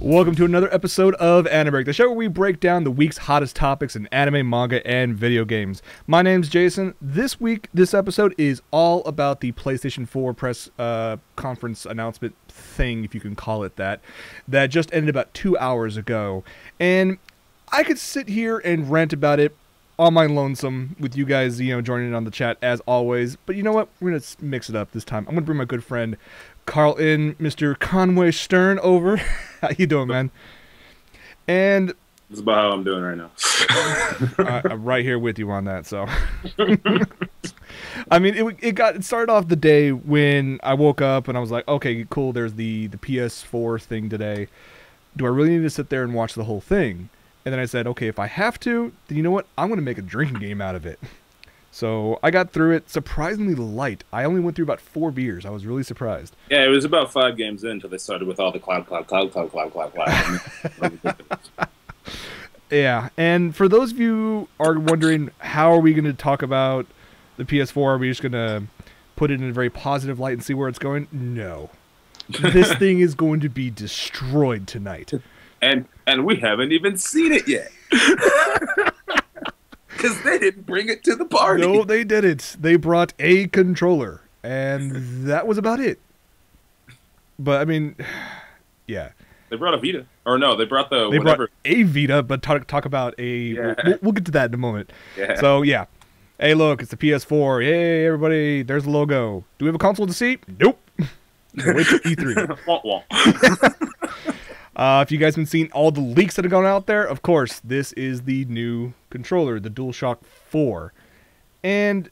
Welcome to another episode of AniBreak, the show where we break down the week's hottest topics in anime, manga, and video games. My name's Jason. This week, this episode is all about the PlayStation 4 press conference announcement thing, if you can call it that just ended about 2 hours ago. And I could sit here and rant about it on my lonesome with you guys, joining in on the chat as always. But you know what? We're going to mix it up this time. I'm going to bring my good friend Carl in, Mr. Conway Stern over. How you doing, man? And that's about how I'm doing right now. I'm right here with you on that. So, I mean, it started off the day when I woke up and I was like, okay, cool. There's the PS4 thing today. Do I really need to sit there and watch the whole thing? And then I said, okay, if I have to, then you know what? I'm going to make a drinking game out of it. So I got through it surprisingly light. I only went through about 4 beers. I was really surprised. Yeah, it was about 5 games in until they started with all the cloud. Yeah, and for those of you who are wondering, how are we going to talk about the PS4? Are we just going to put it in a very positive light and see where it's going? No. This thing is going to be destroyed tonight. And we haven't even seen it yet. Because they didn't bring it to the party. No, they didn't. They brought a controller, and that was about it. But, I mean, yeah. They brought a Vita. Or no, they brought the They whatever. brought a Vita, but talk about a... Yeah. We'll get to that in a moment. Yeah. So, yeah. Hey, look, it's the PS4. Hey, everybody, there's the logo. Do we have a console to see? Nope. Wait till E3. Wah, wah. If you guys have been seeing all the leaks that have gone out there, of course, this is the new controller, the DualShock 4. And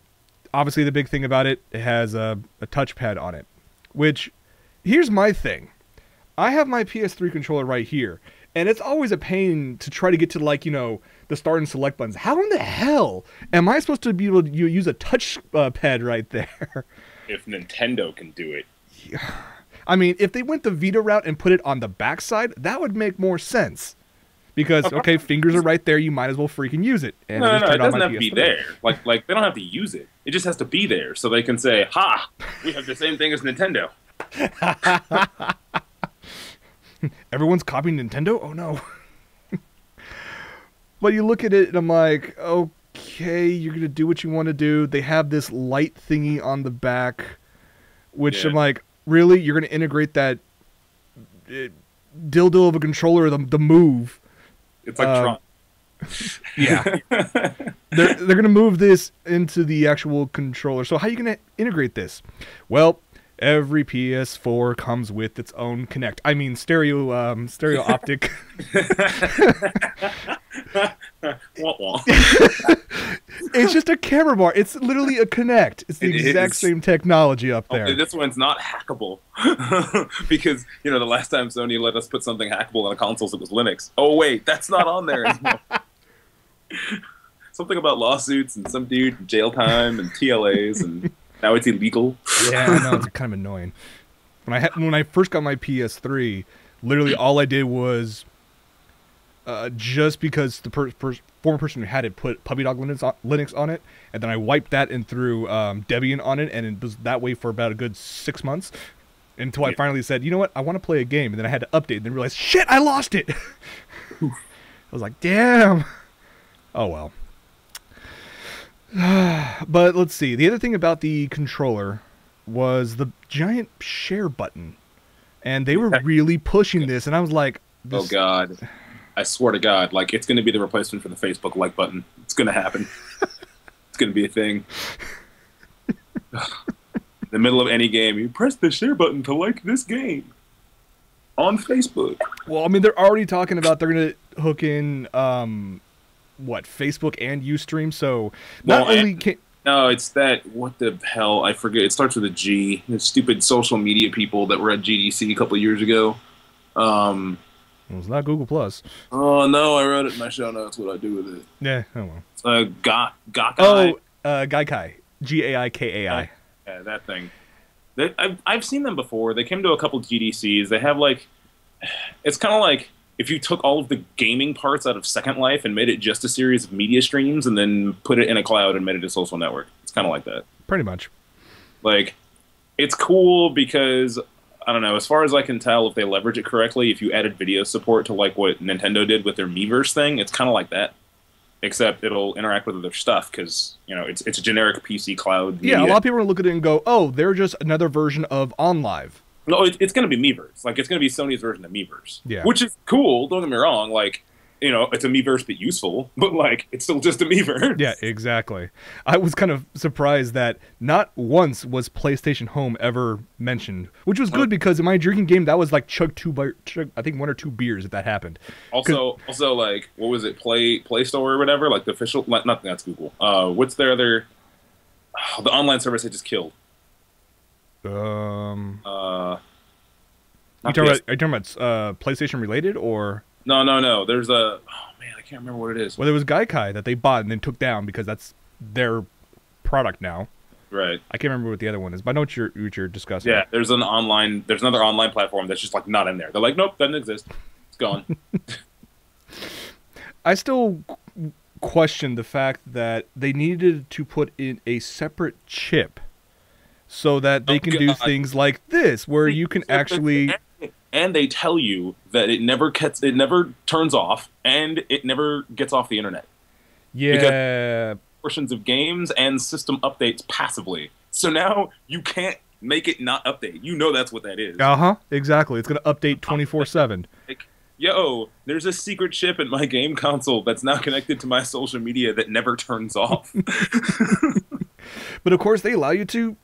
obviously the big thing about it, it has a touchpad on it. Which, here's my thing. I have my PS3 controller right here, and it's always a pain to try to get to, the start and select buttons. How in the hell am I supposed to be able to use a touch pad right there? If Nintendo can do it. Yeah. I mean, if they went the Vita route and put it on the backside, that would make more sense. Because, okay, fingers are right there, you might as well freaking use it. And No, it doesn't have to be there. Like they don't have to use it. It just has to be there so they can say, ha, we have the same thing as Nintendo. Everyone's copying Nintendo? Oh, no. But you look at it and I'm like, okay, you're going to do what you want to do. They have this light thingy on the back, which I'm like, really? You're going to integrate that dildo of a controller, the Move? It's like Tron. Yeah. They're going to move this into the actual controller. So how are you going to integrate this? Well, every PS4 comes with its own Kinect. I mean, stereo optic. Wah, wah. It's just a camera bar. It's literally a Kinect. It's the exact same technology up there. This one's not hackable. Because, the last time Sony let us put something hackable on a console, it was Linux. Oh, wait, that's not on there anymore. Something about lawsuits and some dude jail time and TLAs, and now it's illegal. Yeah, I know. It's kind of annoying. When I first got my PS3, literally all I did was... just because the former person who had it put Puppy Dog Linux on it, and then I wiped that and threw Debian on it, and it was that way for about a good 6 months, until I finally said, you know what, I want to play a game, and then I had to update, and then realized, shit, I lost it! I was like, damn! Oh well. But let's see, the other thing about the controller was the giant share button, and they were really pushing this, and I was like... Oh god. I swear to God, it's going to be the replacement for the Facebook like button. It's going to happen. It's going to be a thing. In the middle of any game, you press the share button to like this game on Facebook. Well, I mean, they're already talking about they're going to hook in, Facebook and Ustream, so not only can... No, it's that, what the hell, I forget, it starts with a G. The stupid social media people that were at GDC a couple of years ago. Well, it's not Google Plus. Oh no, I wrote it in my show notes. What I do with it? Yeah, oh well. It's Gaikai. Oh, Gaikai, Gaikai. Yeah, that thing. I've seen them before. They came to a couple GDCs. They have it's kind of like if you took all of the gaming parts out of Second Life and made it just a series of media streams, and then put it in a cloud and made it a social network. It's kind of like that. Pretty much. It's cool because I don't know. As far as I can tell, if they leverage it correctly, if you added video support to like what Nintendo did with their Miiverse thing, it's kind of like that. Except it'll interact with other stuff because it's a generic PC cloud media. Yeah, a lot of people are look at it and go, "Oh, they're just another version of OnLive." No, it's going to be Miiverse. Like it's going to be Sony's version of Miiverse. Yeah, which is cool. Don't get me wrong. Like it's a Miiverse but useful, but like it's still just a Miiverse. Yeah, exactly. I was kind of surprised that not once was PlayStation Home ever mentioned, which was good because in my drinking game that was like chug I think 1 or 2 beers if that happened. Also, like what was it? Play Store or whatever, like the official. Not that's Google. What's their other? The online service they just killed. Are you talking about PlayStation related or? No. There's a. Oh man, I can't remember what it is. Well, there was Gaikai that they bought and then took down because that's their product now. Right. I can't remember what the other one is, but I know what you're discussing. Yeah, there's another online platform that's just like not in there. They're like, nope, doesn't exist. It's gone. I still question the fact that they needed to put in a separate chip so that they can do things like this, where you can actually. And they tell you that it never turns off and it never gets off the internet. Yeah. Because portions of games and system updates passively. So now you can't make it not update. You know that's what that is. Exactly. It's going to update 24/7. Like, yo, there's a secret chip in my game console that's now connected to my social media that never turns off. But of course, they allow you to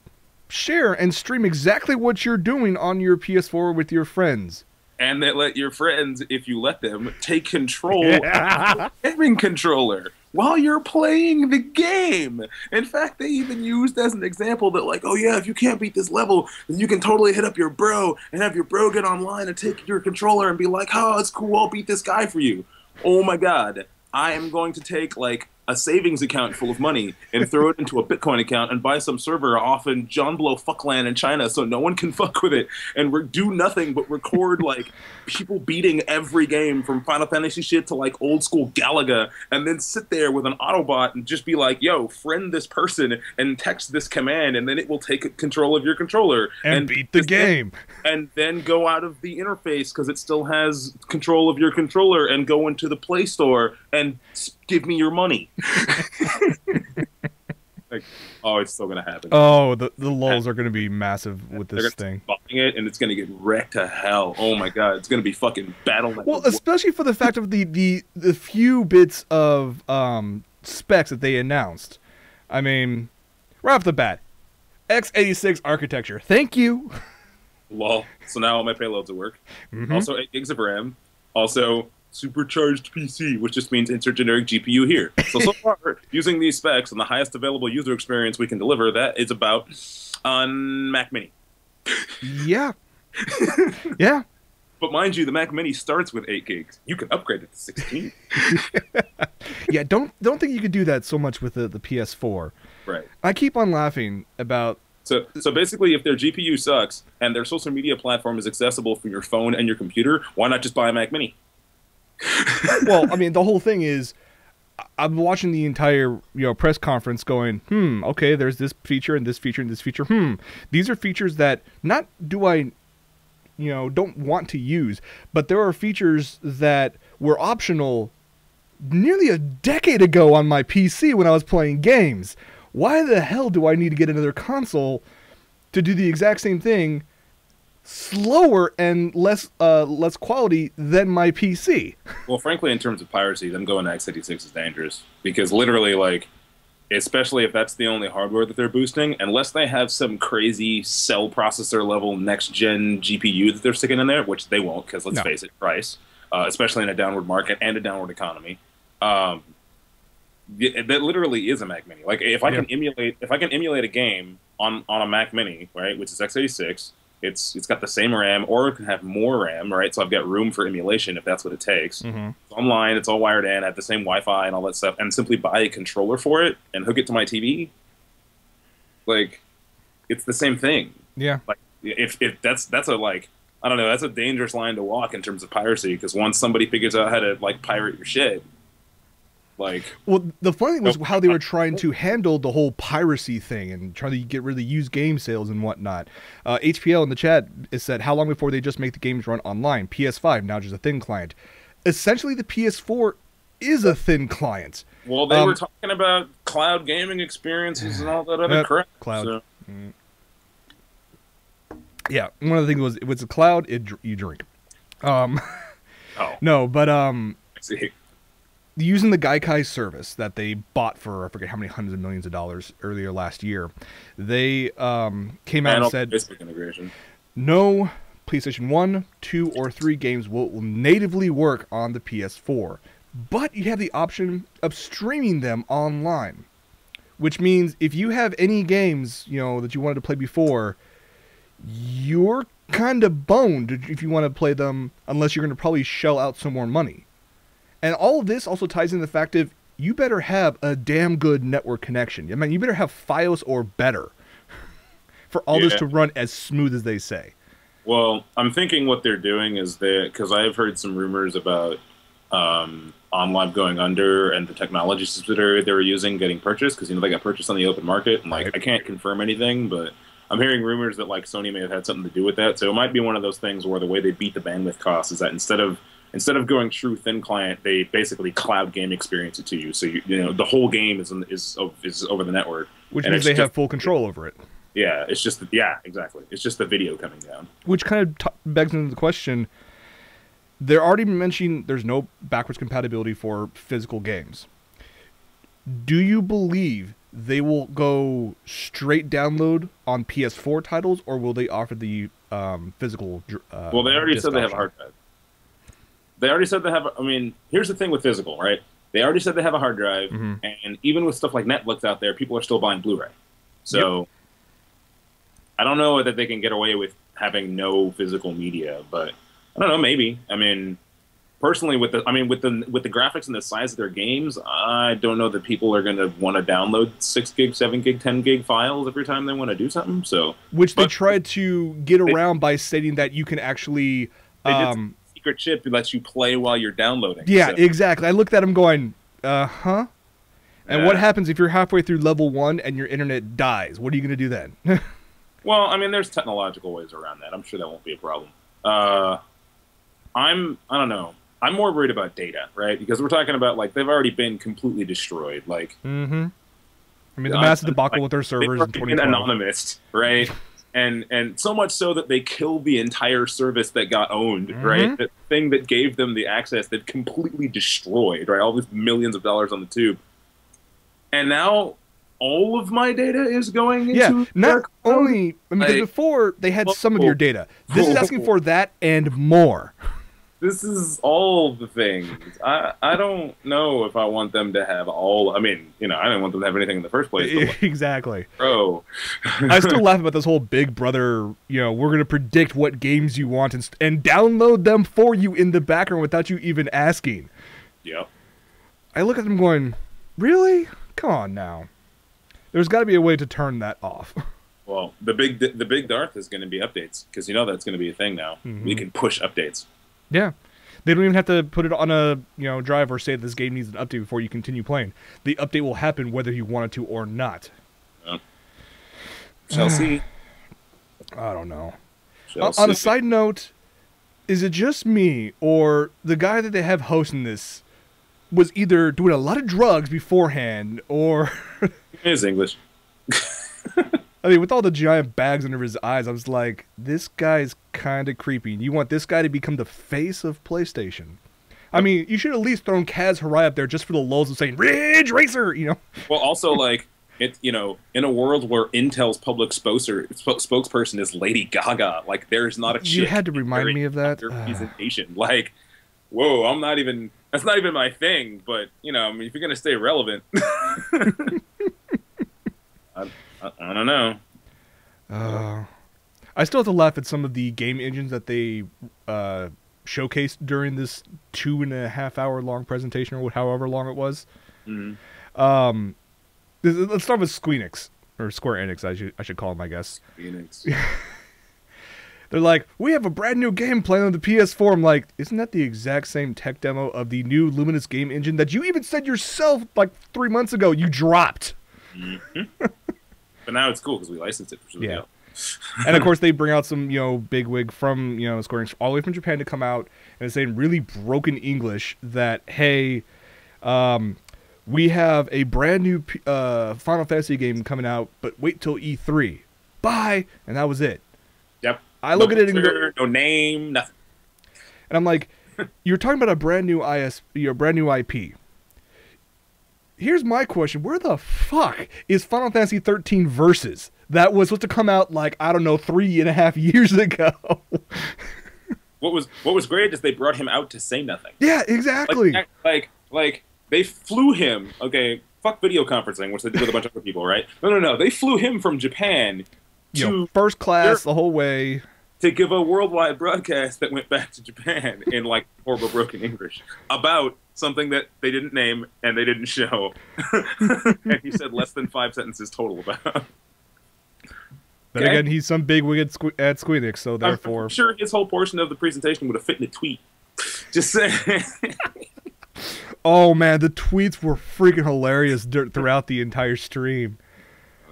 share and stream exactly what you're doing on your PS4 with your friends. And they let your friends, if you let them, take control of the gaming controller while you're playing the game. In fact, they even used as an example that like, oh yeah, if you can't beat this level, then you can totally hit up your bro and have your bro get online and take your controller and be like, oh, it's cool, I'll beat this guy for you. Oh my god, I am going to take like a savings account full of money and throw it into a Bitcoin account and buy some server off in John Blow fuckland in China so no one can fuck with it and do nothing but record like people beating every game from Final Fantasy shit to like old school Galaga and then sit there with an Autobot and just be like, yo, friend this person and text this command and then it will take control of your controller and beat the game and then go out of the interface because it still has control of your controller and go into the Play Store and give me your money. Like, oh, it's still gonna happen. Oh, the lulls are gonna be massive with this thing. Buying it and it's gonna get wrecked to hell. Oh my god, it's gonna be fucking battle. Well, especially for the fact of the few bits of specs that they announced. I mean, right off the bat, x86 architecture. Thank you. Lol. So now all my payloads will work. Also 8 gigs of RAM. Also supercharged PC, which just means insert generic GPU here. So far, using these specs and the highest available user experience we can deliver, that is about on Mac Mini. Yeah. Yeah. But mind you, the Mac Mini starts with 8 gigs. You can upgrade it to 16. Yeah, don't think you could do that so much with the PS4. Right. I keep on laughing about... So basically, if their GPU sucks and their social media platform is accessible from your phone and your computer, why not just buy a Mac Mini? Well, I mean, the whole thing is, I'm watching the entire press conference going, okay, there's this feature and this feature and this feature. These are features that not do I, don't want to use, but there are features that were optional nearly a decade ago on my PC when I was playing games. Why the hell do I need to get another console to do the exact same thing, slower and less quality than my PC? Well, frankly, in terms of piracy, them going to x86 is dangerous because literally, like, especially if that's the only hardware that they're boosting, unless they have some crazy cell processor level next gen GPU that they're sticking in there, which they won't because let's face it, price, especially in a downward market and a downward economy. That literally is a Mac Mini. Like if I can emulate a game on a Mac Mini, right, which is x86. It's got the same RAM, or it can have more RAM, right? So I've got room for emulation if that's what it takes. It's online, it's all wired in, I have the same Wi-Fi and all that stuff, and simply buy a controller for it and hook it to my TV. Like, it's the same thing. Yeah. Like, if that's a like, I don't know, that's a dangerous line to walk in terms of piracy, because once somebody figures out how to like pirate your shit, Like, well, the funny thing was how they were trying to handle the whole piracy thing and trying to get rid of the used game sales and whatnot. HPL in the chat is said, how long before they just make the games run online? PS5, now just a thin client. Essentially, the PS4 is a thin client. well, they were talking about cloud gaming experiences and all that other crap. Cloud. So. Yeah, one of the things was, if it's a cloud, you drink. Oh. No, but See. using the Gaikai service that they bought for, I forget how many hundreds of millions of dollars earlier last year, they came out and said Facebook integration. No PlayStation 1, 2, or 3 games will natively work on the PS4, but you have the option of streaming them online, which means if you have any games, you know, that you wanted to play before, you're kind of boned if you want to play them, unless you're going to probably shell out some more money. And all of this also ties into the fact of you better have a damn good network connection. I mean, you better have FiOS or better for all this to run as smooth as they say. Well, I'm thinking what they're doing is because I have heard some rumors about OnLive going under and the technology subsidiary they were using getting purchased, because, you know, they got purchased on the open market. And, like, I can't confirm anything, but I'm hearing rumors that, like, Sony may have had something to do with that. So it might be one of those things where the way they beat the bandwidth cost is that instead of going true thin client, they basically cloud game experience it to you. So you know the whole game is over the network, which means they have full control over it. Yeah, it's just exactly. It's just the video coming down. Which kind of begs into the question: they're already mentioning there's no backwards compatibility for physical games. Do you believe they will go straight download on PS4 titles, or will they offer the physical? Well, they already said they have a hard drive. They already said they have. I mean, here's the thing with physical, right? They already said they have a hard drive, and even with stuff like Netflix out there, people are still buying Blu-ray. So I don't know that they can get away with having no physical media, but I don't know. Maybe. I mean, personally, with the graphics and the size of their games, I don't know that people are going to want to download 6 gig, 7 gig, 10 gig files every time they want to do something. So, they tried to get around by stating that you can actually. Secret chip lets you play while you're downloading. Yeah, so. Exactly. I looked at him going, huh? And what happens if you're halfway through level 1 and your internet dies? What are you going to do then? Well, I mean, there's technological ways around that. I'm sure that won't be a problem. I don't know. I'm more worried about data, right? Because we're talking about, like, they've already been completely destroyed. Like, I mean, the massive debacle with their servers in 2012. Anonymous, right? And so much so that they killed the entire service that got owned, right? The thing that gave them the access, they've completely destroyed, right? All these millions of dollars on the tube. And now all of my data is going into not only, I mean, because before they had some of your data. This is asking for that and more. This is all the things. I don't know if I want them to have all. I mean, you know, I didn't want them to have anything in the first place. But exactly. Bro. I still laugh about this whole Big Brother, you know, we're going to predict what games you want and download them for you in the background without you even asking. Yep. I look at them going, really? Come on now. There's got to be a way to turn that off. Well, the big Darth is going to be updates, because you know that's going to be a thing now. We can push updates. Yeah. They don't even have to put it on a drive or say this game needs an update before you continue playing. The update will happen whether you want it to or not. Shall see. I don't know. On a side note, is it just me or the guy that they have hosting this was either doing a lot of drugs beforehand or... It is English. I mean, with all the giant bags under his eyes, I was like, this guy's kind of creepy. You want this guy to become the face of PlayStation. I mean, you should at least thrown Kaz Hirai up there just for the lulz of saying, Ridge Racer, you know? Well, also, like, it, you know, in a world where Intel's public spokesperson is Lady Gaga, like, there's not a chick. You had to remind me of that. Presentation. Like, whoa, that's not even my thing, but, you know, I mean, if you're going to stay relevant... I don't know. I still have to laugh at some of the game engines that they showcased during this 2.5 hour long presentation, or however long it was. Let's start with Squeenix, or Square Enix, I should call them, I guess. Squeenix. They're like, we have a brand new game playing on the PS4. I'm like, isn't that the exact same tech demo of the new Luminous game engine that you even said yourself like 3 months ago you dropped? Mm-hmm. But now it's cool because we licensed it for sure. Yeah. And of course they bring out some, bigwig from, Square Enix all the way from Japan to come out and say in really broken English that, hey, we have a brand new Final Fantasy game coming out, but wait till E3. Bye. And that was it. Yep. I look at it and go, no name, nothing. And I'm like, you're talking about a brand new brand new IP. Here's my question: where the fuck is Final Fantasy 13 Versus? That was supposed to come out like, I don't know, 3.5 years ago. What was great is they brought him out to say nothing. Yeah, exactly. Like they flew him. Okay, fuck video conferencing, which they did with a bunch of other people, right? No. They flew him from Japan to first class the whole way to give a worldwide broadcast that went back to Japan in like horrible broken English about something that they didn't name and they didn't show. And he said less than 5 sentences total about. But again, he's some big wig at Square Enix, so therefore... I'm sure his whole portion of the presentation would have fit in a tweet. Just saying. Oh, man, the tweets were freaking hilarious throughout the entire stream.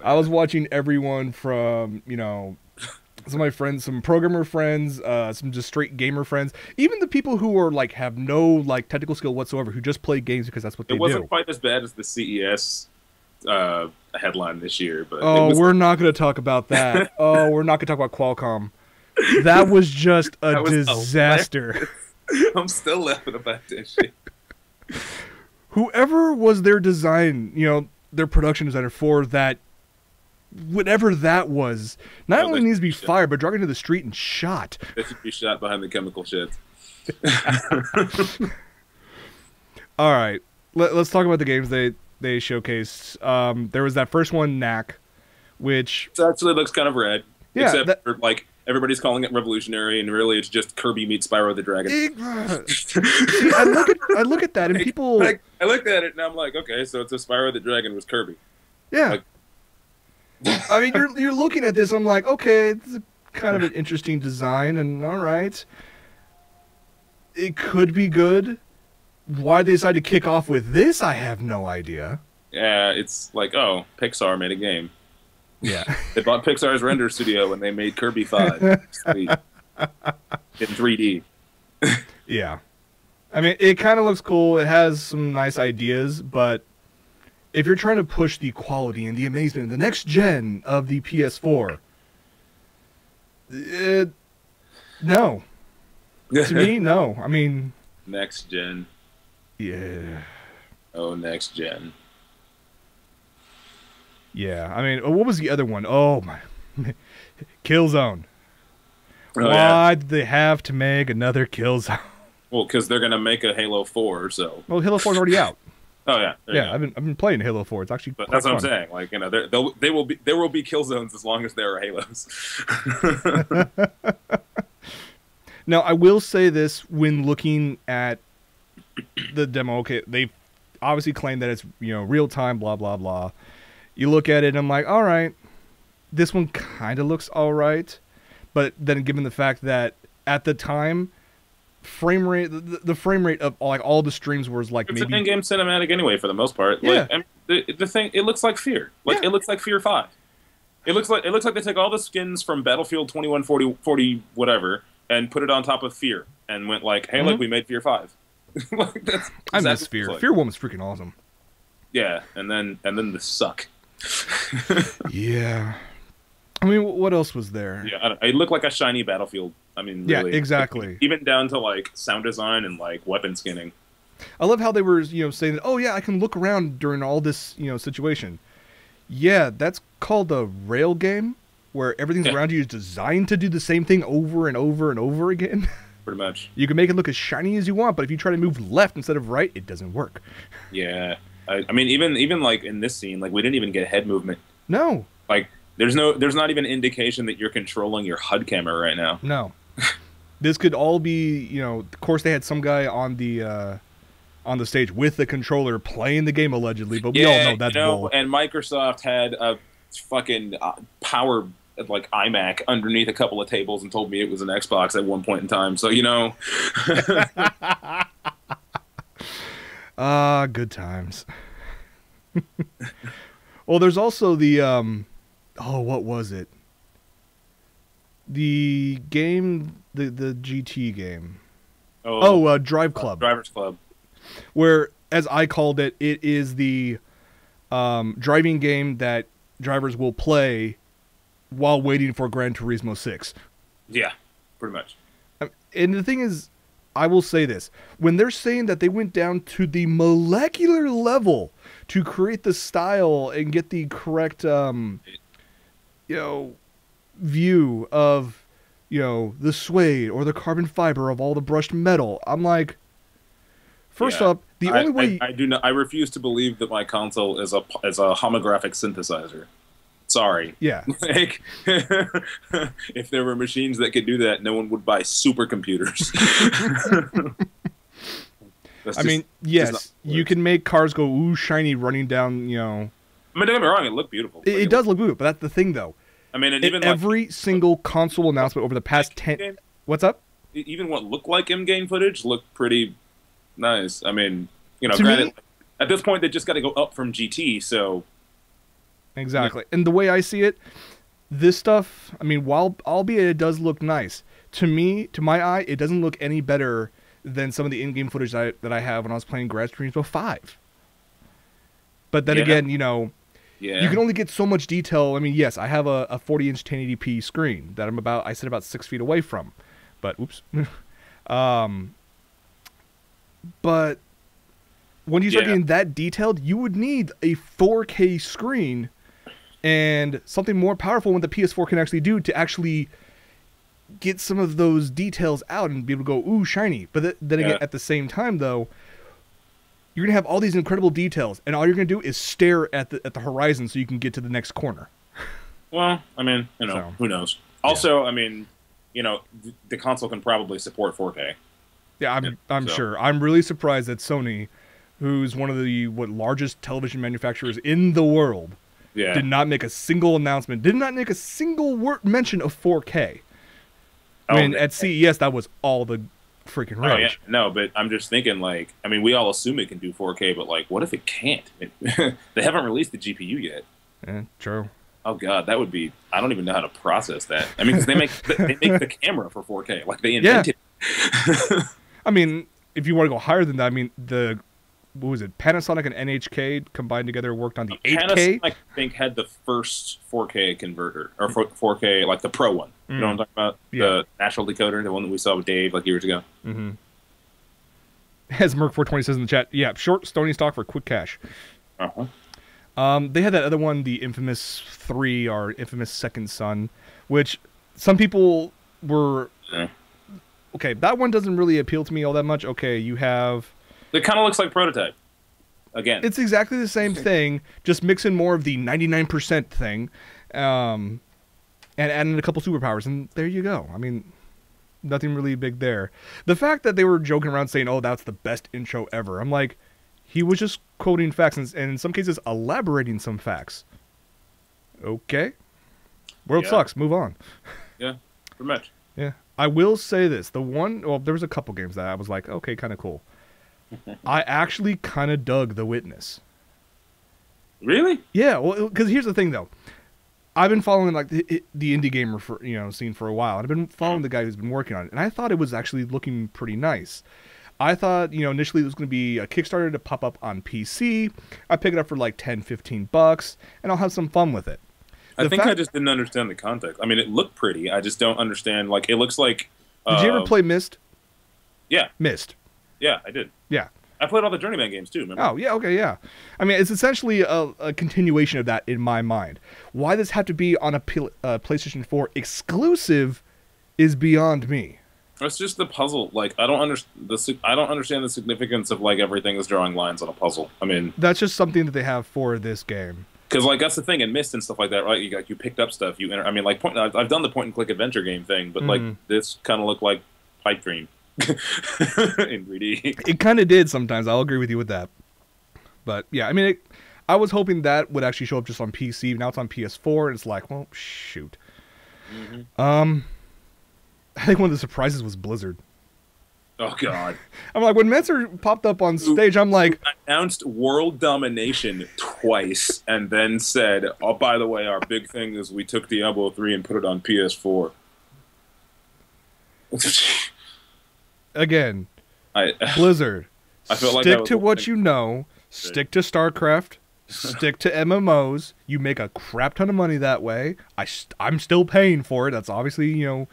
I was watching everyone from, some of my friends, some programmer friends, some just straight gamer friends, even the people who are like have no technical skill whatsoever, who just play games because that's what they do. It wasn't quite as bad as the CES headline this year, but we're not going to talk about that. We're not going to talk about Qualcomm. That was just a disaster. I'm still laughing about that shit. Whoever was their design, their production designer for that, whatever that was, not only needs to be fired, but dragged into the street and shot. They should be shot behind the chemical sheds. All right, let's talk about the games they showcased. There was that first one, Knack, which it actually looks kind of rad. Yeah, except for, everybody's calling it revolutionary, and really it's just Kirby meets Spyro the Dragon. See, I look at that, and people... I looked at it, and I'm like, okay, so it's a Spyro the Dragon with Kirby. Yeah. I mean, you're looking at this, I'm like, okay, it's kind of an interesting design, and all right. It could be good. Why they decided to kick off with this, I have no idea. Yeah, it's like, oh, Pixar made a game. Yeah. They bought Pixar's render studio and they made Kirby 5. Sweet. In 3D. Yeah. I mean, it kind of looks cool. It has some nice ideas, but if you're trying to push the quality and the amazement and the next gen of the PS4, no. To me, no. I mean... Next gen. Yeah. Oh, next gen. Yeah, I mean, what was the other one? Oh, my. Killzone. Oh, Why did they have to make another Killzone? Well, because they're going to make a Halo 4, so... Well, Halo 4 is already out. Oh, yeah. Yeah, I've been playing Halo 4. It's actually But that's what I'm saying. Like, there will be Killzones as long as there are Halos. Now, I will say this when looking at the demo. Okay, they obviously claim that it's, real time, blah, blah, blah. You look at it and I'm like, all right, this one kind of looks all right. But then given the fact that at the time, the frame rate of all the streams was like it's maybe... an in-game cinematic anyway for the most part. Yeah. Like, the thing, it looks like Fear. It looks like Fear 5. It looks like they took all the skins from Battlefield 2140 whatever and put it on top of Fear and went like, hey, look, we made Fear 5. Like, that's exactly I miss Fear. Like. Fear 1 was freaking awesome. Yeah, and then the suck. Yeah. I mean, what else was there? Yeah, it looked like a shiny Battlefield. I mean, really, yeah, exactly. Even down to sound design and weapon skinning. I love how they were, saying that, oh yeah, I can look around during all this, situation. Yeah, that's called a rail game, where everything's around you is designed to do the same thing over and over and over again. Pretty much. You can make it look as shiny as you want, but if you try to move left instead of right, it doesn't work. Yeah. I mean, even in this scene, we didn't even get head movement. No. There's not even indication that you're controlling your HUD camera right now. No. This could all be, of course they had some guy on the stage with the controller playing the game allegedly, but we all know that's bull. And Microsoft had a fucking power like iMac underneath a couple of tables and told me it was an Xbox at one point in time. So you know, good times. Well, there's also the what was it? The game, the GT game. Drive Club. Drivers Club. Where, as I called it, it is the driving game that drivers will play while waiting for Gran Turismo 6. Yeah, pretty much. And the thing is, I will say this. When they're saying that they went down to the molecular level to create the style and get the correct, view of, the suede or the carbon fiber of all the brushed metal, I'm like, first up, the only way I do not. I refuse to believe that my console is a homographic synthesizer. Sorry. Yeah. Like, if there were machines that could do that, no one would buy supercomputers. I mean, yes, you can make cars go ooh shiny running down. I mean, don't get me wrong; it looked beautiful. It does look beautiful, but that's the thing, though. I mean, and even every single console announcement over the past 10. What's up? Even what looked like in-game footage looked pretty nice. I mean, To granted, me, at this point they just got to go up from GT. So exactly, and the way I see it, this stuff. I mean, while albeit it does look nice, to my eye, it doesn't look any better than some of the in-game footage that I have when I was playing Gran Turismo 5. But then again, you can only get so much detail. I mean, yes, I have a 40-inch 1080p screen that I sit about 6 feet away from. But, oops. But when you start getting that detailed, you would need a 4K screen and something more powerful than the PS4 can actually do to actually get some of those details out and be able to go, ooh, shiny. But then again, at the same time, though, you're going to have all these incredible details, and all you're going to do is stare at the horizon so you can get to the next corner. Well, I mean, who knows? Also, I mean, the console can probably support 4K. Yeah, I'm sure. I'm really surprised that Sony, who's one of the largest television manufacturers in the world, did not make a single announcement, did not make a single word mention of 4K. I mean, at CES, that was all the freaking rage. Oh, yeah. No, but I'm just thinking, like, I mean, we all assume it can do 4K, but, like, what if it can't? They haven't released the GPU yet. Yeah, true. Oh, God, that would be... I don't even know how to process that. I mean, because they make the camera for 4K. Like, they invented it. I mean, if you want to go higher than that, I mean, what was it? Panasonic and NHK combined together worked on the 8K? Panasonic, I think, had the first 4K converter, or 4K, like the Pro one. You know what I'm talking about? Yeah. The natural decoder, the one that we saw with Dave, like, years ago. Mm-hmm. As Merc420 says in the chat, yeah, short Sony stock for quick cash. Uh-huh. They had that other one, the Infamous 3 or Infamous Second Son, which some people were... Yeah. Okay, that one doesn't really appeal to me all that much. Okay, you have... It kind of looks like Prototype. Again. It's exactly the same thing, just mix in more of the 99% thing, and add in a couple superpowers, and there you go. I mean, nothing really big there. The fact that they were joking around saying, oh, that's the best intro ever, I'm like, he was just quoting facts, and in some cases elaborating some facts. Okay. World sucks. Move on. Yeah, pretty much. Yeah. I will say this. There was a couple games that I was like, okay, kind of cool. I actually kind of dug The Witness. Really? Yeah, well, because here's the thing, though. I've been following like the indie gamer scene for a while, and I've been following the guy who's been working on it, and I thought it was actually looking pretty nice. I thought, initially it was going to be a Kickstarter to pop up on PC. I pick it up for like $10-15, and I'll have some fun with it. I think I just didn't understand the context. I mean, it looked pretty. I just don't understand. Like, it looks like... Did you ever play Myst? Yeah. Myst. Yeah, I did. Yeah. I played all the Journeyman games, too, remember? Oh, yeah, okay, yeah. I mean, it's essentially a continuation of that in my mind. Why this had to be on a PlayStation 4 exclusive is beyond me. It's just the puzzle. Like, I don't understand the significance of, like, everything is drawing lines on a puzzle. I mean... That's just something that they have for this game. Because, like, that's the thing in Myst and stuff like that, right? You picked up stuff. I mean, like, I've done the point-and-click adventure game thing, but, like, this kind of looked like Pipe Dream in 3D. It kind of did sometimes. I'll agree with you with that. But, yeah, I mean, I was hoping that would actually show up just on PC. Now it's on PS4, and it's like, well, shoot. I think one of the surprises was Blizzard. Oh God! I'm like, when Mentor popped up on stage, I'm like, announced world domination twice, and then said, "Oh, by the way, our big thing is we took Diablo 3 and put it on PS4." Again, Blizzard. I feel like stick to what you know. Stick to StarCraft. Stick to MMOs. You make a crap ton of money that way. I'm still paying for it. That's obviously, you know,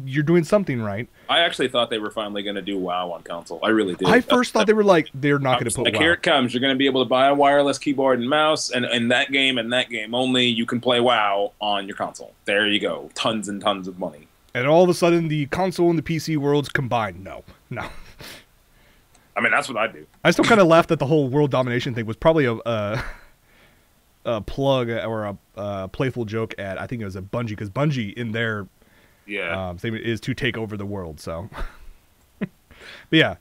you're doing something right. I actually thought they were finally going to do WoW on console. I really did. I first thought they were like, they're not going to put like, WoW. Here it comes. You're going to be able to buy a wireless keyboard and mouse, and in that game only, you can play WoW on your console. There you go. Tons and tons of money. And all of a sudden, the console and the PC worlds combined. No. I mean, that's what I do. I still kind of laughed that the whole world domination thing was probably a plug or a playful joke at, I think it was a Bungie, because Bungie in their thing is to take over the world. So, but yeah,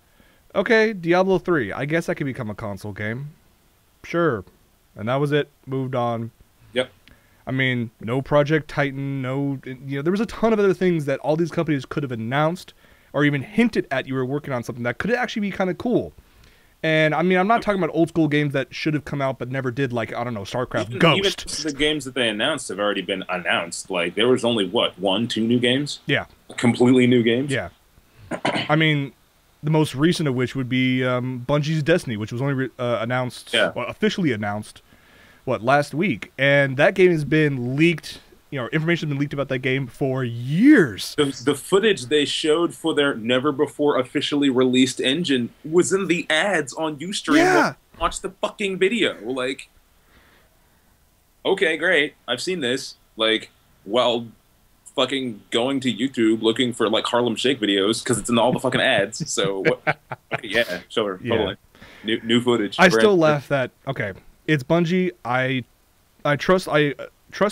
okay, Diablo 3. I guess that could become a console game, sure. And that was it. Moved on. Yep. I mean, no Project Titan, no, you know, there was a ton of other things that all these companies could have announced or even hinted at you were working on something that could actually be kind of cool. And, I mean, I'm not talking about old school games that should have come out but never did, like, I don't know, StarCraft Ghost. Even the games that they announced have already been announced. Like, there was only, what, 1, 2 new games? Yeah. Completely new games? Yeah. I mean, the most recent of which would be Bungie's Destiny, which was only announced, well, officially announced, last week. And that game has been leaked. You know, information has been leaked about that game for years. The footage they showed for their never-before officially released engine was in the ads on Ustream. Yeah. Watch the fucking video. Like, okay, great. I've seen this. Like, while fucking going to YouTube looking for, like, Harlem Shake videos, because it's in all the fucking ads. So, what? Okay, yeah, sure, totally. New footage. I still laugh that, okay, it's Bungie. I trust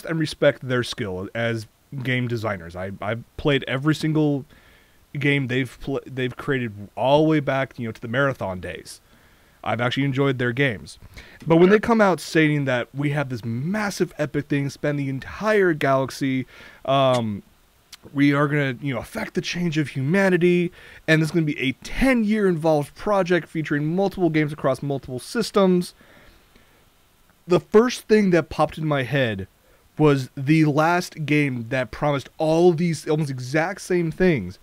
and respect their skill as game designers. I've played every single game they've created all the way back, you know, to the Marathon days. I've actually enjoyed their games. But when they come out stating that we have this massive epic thing, span the entire galaxy, we are going to, you know, affect the change of humanity, and this is going to be a 10-year involved project featuring multiple games across multiple systems, the first thing that popped in my head was the last game that promised all these almost exact same things,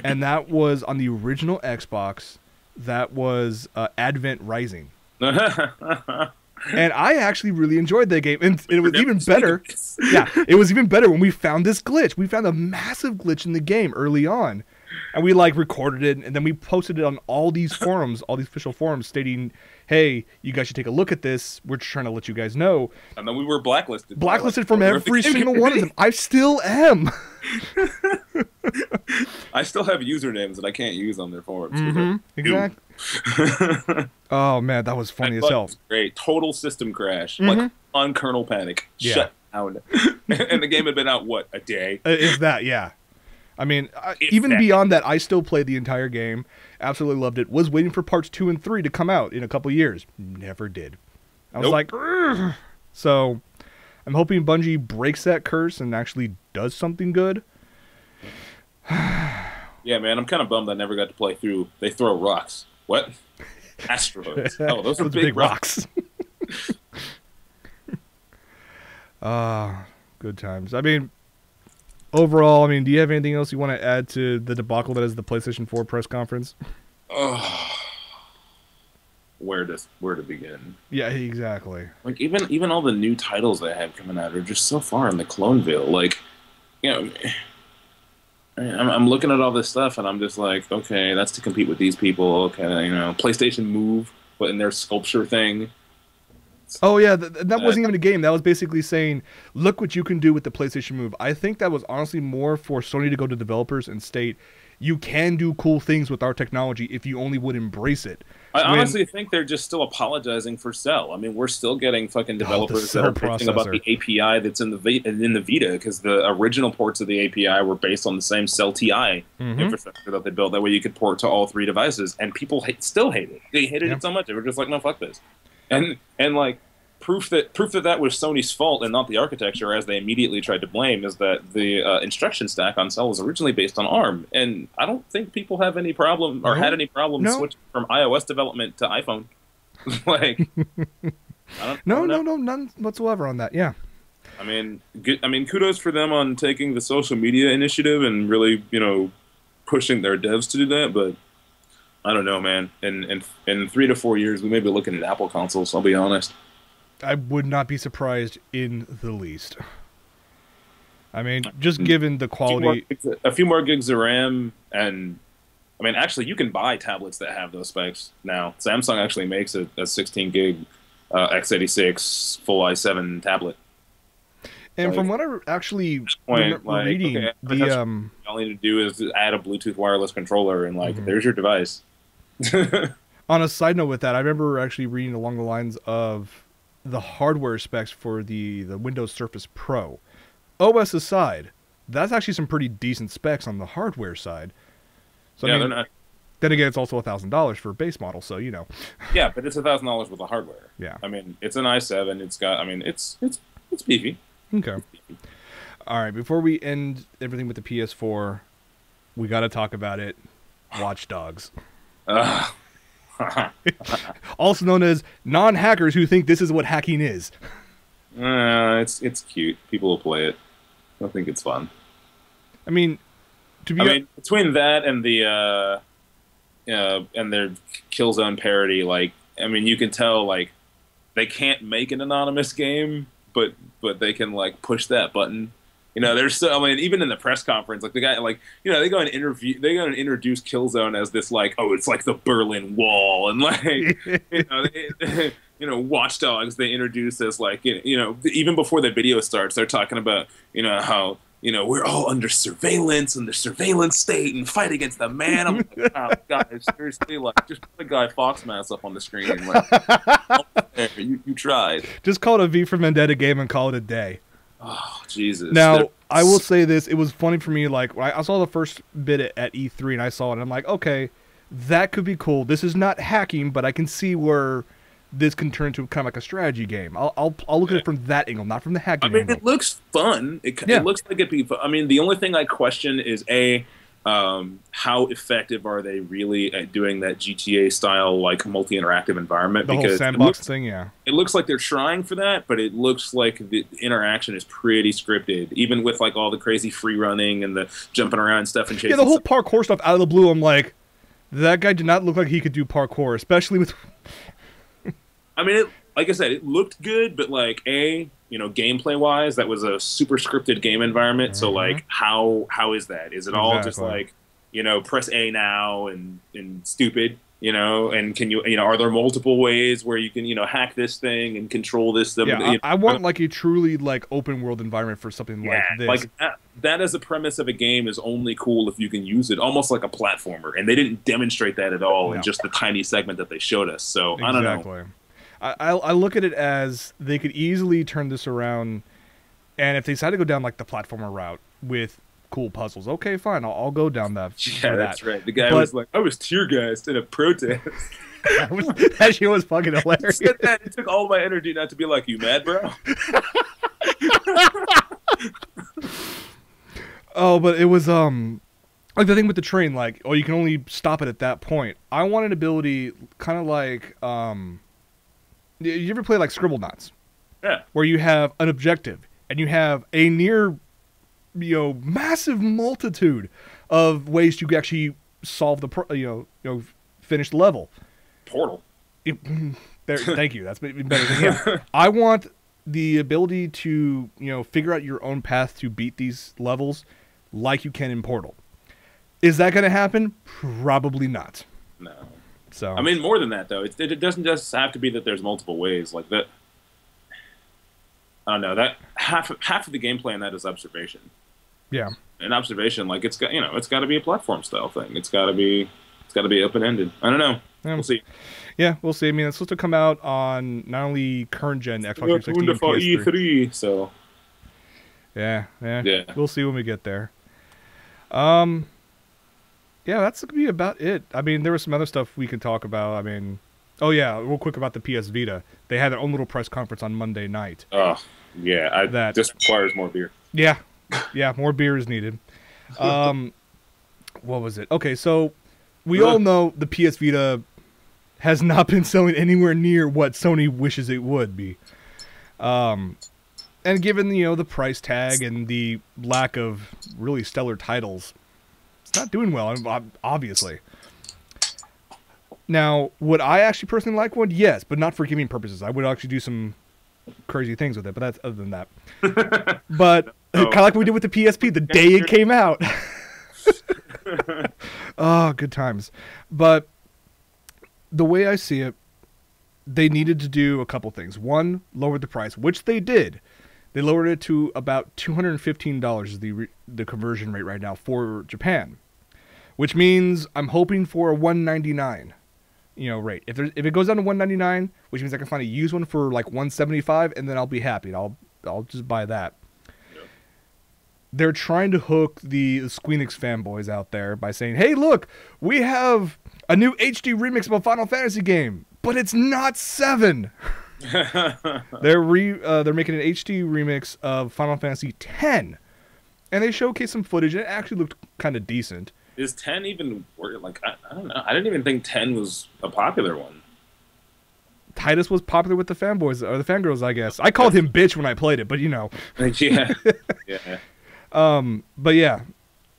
and that was on the original Xbox. That was Advent Rising. And I actually really enjoyed that game, and it was even better. Yeah, it was even better when we found this glitch. We found a massive glitch in the game early on, and we like recorded it, and then we posted it on all these forums, all these official forums, stating, "Hey, you guys should take a look at this. We're just trying to let you guys know." And then we were blacklisted. Blacklisted from every single one of them. I still am. I still have usernames that I can't use on their forums. Mm-hmm. Exactly. Oh man, that was funny as hell. Great, total system crash, like on kernel panic, shut down, and the game had been out what, a day? Is that I mean, even beyond that, I still played the entire game. Absolutely loved it. Was waiting for parts 2 and 3 to come out in a couple years. Never did. I was like, ugh. So I'm hoping Bungie breaks that curse and actually does something good. Yeah, man, I'm kind of bummed I never got to play through. They throw rocks. What? Asteroids. Oh, those are big rocks. Good times. I mean, overall, I mean, do you have anything else you want to add to the debacle that is the PlayStation 4 press conference? Where to begin? Yeah, exactly. Like even all the new titles they have coming out are just so far in the Cloneville. Like, you know, I'm looking at all this stuff and I'm just like, okay, that's to compete with these people. Okay, you know, PlayStation Move, but in their sculpture thing. Oh yeah, that wasn't even a game. That was basically saying, look what you can do with the PlayStation Move. I think that was honestly more for Sony to go to developers and state, you can do cool things with our technology if you only would embrace it. I honestly think they're just still apologizing for Cell. I mean, we're still getting fucking developers that are bitching about the API that's in the Vita, because the original ports of the API were based on the same Cell TI infrastructure that they built. That way you could port to all 3 devices, and people still hate it. They hated it so much, they were just like, no, fuck this. And like, proof that that was Sony's fault and not the architecture, as they immediately tried to blame, is that the instruction stack on Cell was originally based on ARM, and I don't think people have any problem or had any problem switching from iOS development to iPhone. Like, no, none whatsoever on that. Yeah. I mean, kudos for them on taking the social media initiative and really, pushing their devs to do that. But I don't know, man. In 3 to 4 years, we may be looking at Apple consoles. I'll be honest. I would not be surprised in the least. I mean, just given the quality, a few more gigs of RAM, and I mean, actually, you can buy tablets that have those specs now. Samsung actually makes a 16 gig x86 full i7 tablet. And from what I actually reading, all you need to do is add a Bluetooth wireless controller, and there's your device. On a side note with that, I remember actually reading along the lines of the hardware specs for the Windows Surface Pro. OS aside, that's actually some pretty decent specs on the hardware side. So yeah, I mean, then again, it's also $1,000 for a base model, so Yeah, but it's $1,000 with the hardware. Yeah. I mean, it's an i7. It's got. I mean, it's beefy. Okay. All right. Before we end everything with the PS4, we got to talk about it. Watch Dogs. Also known as non-hackers who think this is what hacking is. It's cute. People will play it. I think it's fun. I mean, between that and the and their Killzone parody, you can tell they can't make an anonymous game, but they can push that button. There's even in the press conference, the guy, they go and introduce Killzone as this it's like the Berlin Wall, and Watch Dogs they introduce as even before the video starts, they're talking about how we're all under surveillance and the surveillance state and fight against the man. I'm like, oh, guys, seriously, just put a Guy Fawkes mask up on the screen. You tried. Just call it a V for Vendetta game and call it a day. Oh, Jesus. Now, I will say this. It was funny for me, I saw the first bit at E3 and I saw it and I'm like, okay, that could be cool. This is not hacking, but I can see where this can turn into kind of like a strategy game. I'll look at it from that angle, not from the hacking angle. It looks fun. It looks like it'd be fun. I mean, the only thing I question is, how effective are they really at doing that GTA-style, multi-interactive environment? The whole sandbox thing, yeah. It looks like they're trying for that, but it looks like the interaction is pretty scripted, even with, all the crazy free-running and the jumping around and stuff and chasing. Yeah, the whole parkour stuff out of the blue, I'm like, that guy did not look like he could do parkour, especially with... I mean, like I said, it looked good, but gameplay-wise, that was a super scripted game environment. Mm-hmm. So how is that? Is it all just press A now and stupid? And can you are there multiple ways where you can hack this thing and control this? Yeah, I want a truly open world environment for something like this. That as a premise of a game is only cool if you can use it almost like a platformer, and they didn't demonstrate that at all in just the tiny segment that they showed us. So I don't know. I look at it as they could easily turn this around, and if they decide to go down the platformer route with cool puzzles, okay, fine, I'll go down that. Yeah, that's right. The guy was like, I was tear gassed in a protest. That shit was fucking hilarious. It took all my energy not to be like, you mad, bro? Oh, but it was the thing with the train, you can only stop it at that point. I want an ability kind of you ever play Scribblenauts? Yeah. Where you have an objective and you have a near, massive multitude of ways to actually solve the, finish the level. Portal. Thank you. That's better than him. I want the ability to, figure out your own path to beat these levels like you can in Portal. Is that going to happen? Probably not. No. So I mean, more than that, though. It doesn't just have to be that there's multiple ways. That. I don't know. That half of the gameplay in that is observation. Yeah. And observation, it's got it's got to be a platform style thing. It's got to be open ended. I don't know. Yeah. We'll see. Yeah, we'll see. I mean, it's supposed to come out on not only current gen Xbox 360 and PS3. So. Yeah. We'll see when we get there. Yeah, that's going to be about it. I mean, there was some other stuff we could talk about. I mean, Oh yeah, real quick about the PS Vita. They had their own little press conference on Monday night. Oh, yeah. This requires more beer. Yeah, yeah, more beer is needed. What was it? Okay, so we all know the PS Vita has not been selling anywhere near what Sony wishes it would be. And given, the price tag and the lack of really stellar titles, it's not doing well, obviously. Now, would I actually personally like one? Yes, but not for gaming purposes. I would actually do some crazy things with it, but that's other than that. But kind of like we did with the PSP the day it came out. Oh, good times. But the way I see it, they needed to do a couple things. One, lower the price, which they did. They lowered it to about $215 is the conversion rate right now for Japan, which means I'm hoping for a $199 rate. If it goes down to $199, which means I can find a used one for like $175, and then I'll be happy. And I'll just buy that. Yep. They're trying to hook the Squeenix fanboys out there by saying, "Hey, look, we have a new HD remix of a Final Fantasy game, but it's not 7." They're making an HD remix of Final Fantasy X, and they showcased some footage. And it actually looked kind of decent. Is 10 even like? I don't know. I didn't even think 10 was a popular one. Titus was popular with the fanboys or the fangirls, I guess. I called him bitch when I played it, but Yeah. Yeah. But yeah,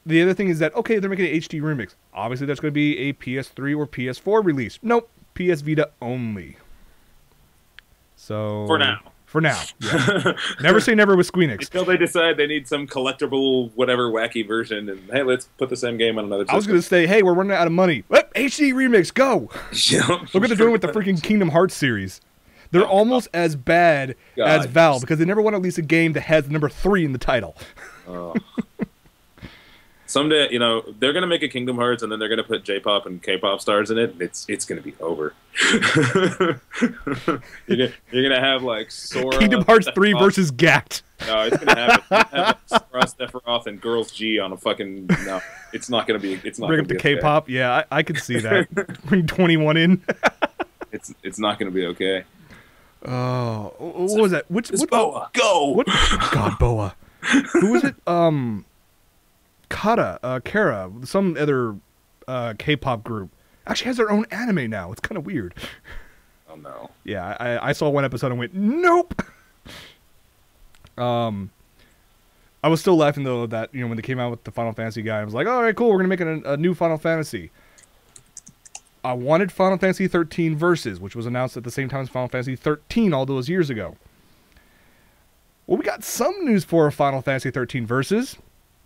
the other thing is that they're making an HD remix. Obviously, that's going to be a PS3 or PS4 release. Nope, PS Vita only. So For now. Yeah. Never say never with Squeenix. Until they decide they need some collectible, whatever, wacky version, and hey, let's put the same game on another system. I was going to say, hey, we're running out of money. HD remix, go! Yeah, look what they're doing with the freaking Kingdom Hearts series. They're almost as bad as Valve, because they never want to release a game that has the number 3 in the title. Someday, they're going to make a Kingdom Hearts, and then they're going to put J-pop and K-pop stars in it. It's going to be over. You're going to have, like, Sora... Kingdom Hearts 3 versus Gact. No, it's going to have Sora, Sephiroth, and Girls G on a fucking... No, it's not going to be... It's not Bring up the K-pop? Okay. Yeah, I could see that. Bring 21 in. It's not going to be okay. Oh, what was that? What Boa, go! What? God, Boa. Who was it? Kara, some other K-pop group, actually has their own anime now. It's kind of weird. Oh no. Yeah, I saw one episode and went, nope. I was still laughing though that when they came out with the Final Fantasy guy, I was like, all right, cool, we're gonna make a new Final Fantasy. I wanted Final Fantasy 13 Versus, which was announced at the same time as Final Fantasy 13 all those years ago. Well, we got some news for Final Fantasy 13 Versus.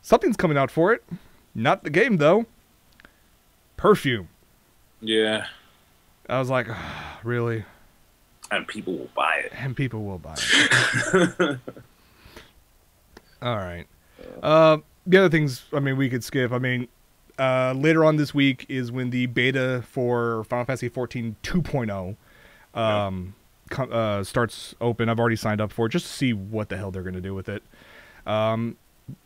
Something's coming out for it. Not the game, though. Perfume. Yeah. I was like, really? And people will buy it. And people will buy it. All right. The other things, we could skip. Later on this week is when the beta for Final Fantasy 14 2.0 starts open. I've already signed up for it just to see what the hell they're going to do with it.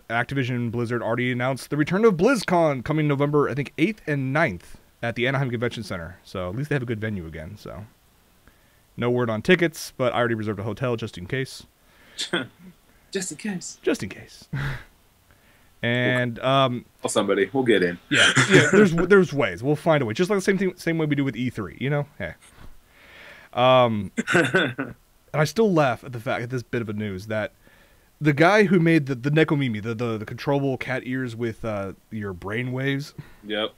Activision Blizzard already announced the return of BlizzCon coming November, I think, 8th and 9th at the Anaheim Convention Center. So at least they have a good venue again. So no word on tickets, but I already reserved a hotel just in case. Just in case. Just in case. And somebody, we'll get in. Yeah. There's ways. We'll find a way. Just like the same way we do with E3. Hey. And I still laugh at the fact at this bit of a news that the guy who made the Nekomimi, the controllable cat ears with your brain waves. Yep.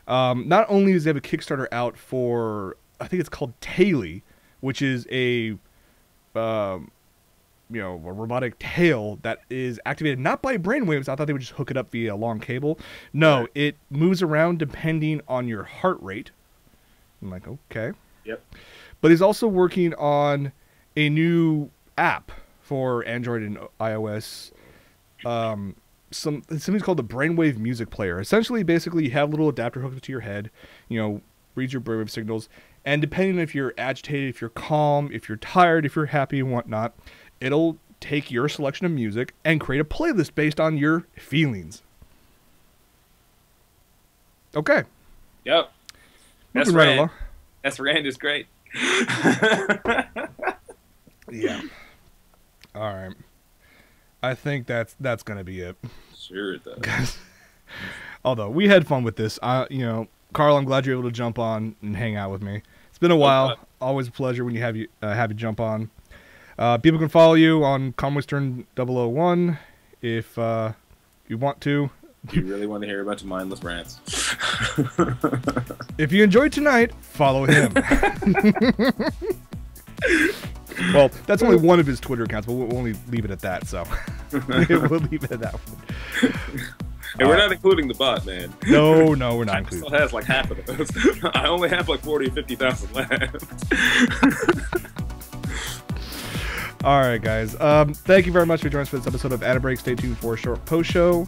Not only does he have a Kickstarter out for, I think it's called Taily, which is a robotic tail that is activated not by brainwaves. I thought they would just hook it up via a long cable. No, right. It moves around depending on your heart rate. I'm like, okay. Yep. But he's also working on a new app for Android and iOS. Something's called the Brainwave Music Player. Essentially, basically, you have a little adapter hooked to your head, reads your brainwave signals, and depending on if you're agitated, if you're calm, if you're tired, if you're happy and whatnot, it'll take your selection of music and create a playlist based on your feelings. Okay. Yep. Moving right along. That's Rand is great. Yeah. All right. I think that's gonna be it. Sure it does. Although we had fun with this, Carl, I'm glad you're able to jump on and hang out with me. It's been a while. Always a pleasure when you have you jump on. People can follow you on ConwayStern001 if you want to. You really want to hear a bunch of mindless rants? If you enjoyed tonight, follow him. Well, that's only one of his Twitter accounts, but we'll only leave it at that. So we'll leave it at that one. And we're not including the bot, man. No, we're not including. Still has like half of those. I only have like 40 or 50,000 left. All right, guys. Thank you very much for joining us for this episode of AniBreak. Stay tuned for a short post show.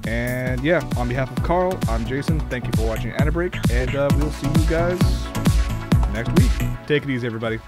And yeah, on behalf of Carl, I'm Jason. Thank you for watching AniBreak, and we'll see you guys next week. Take it easy, everybody.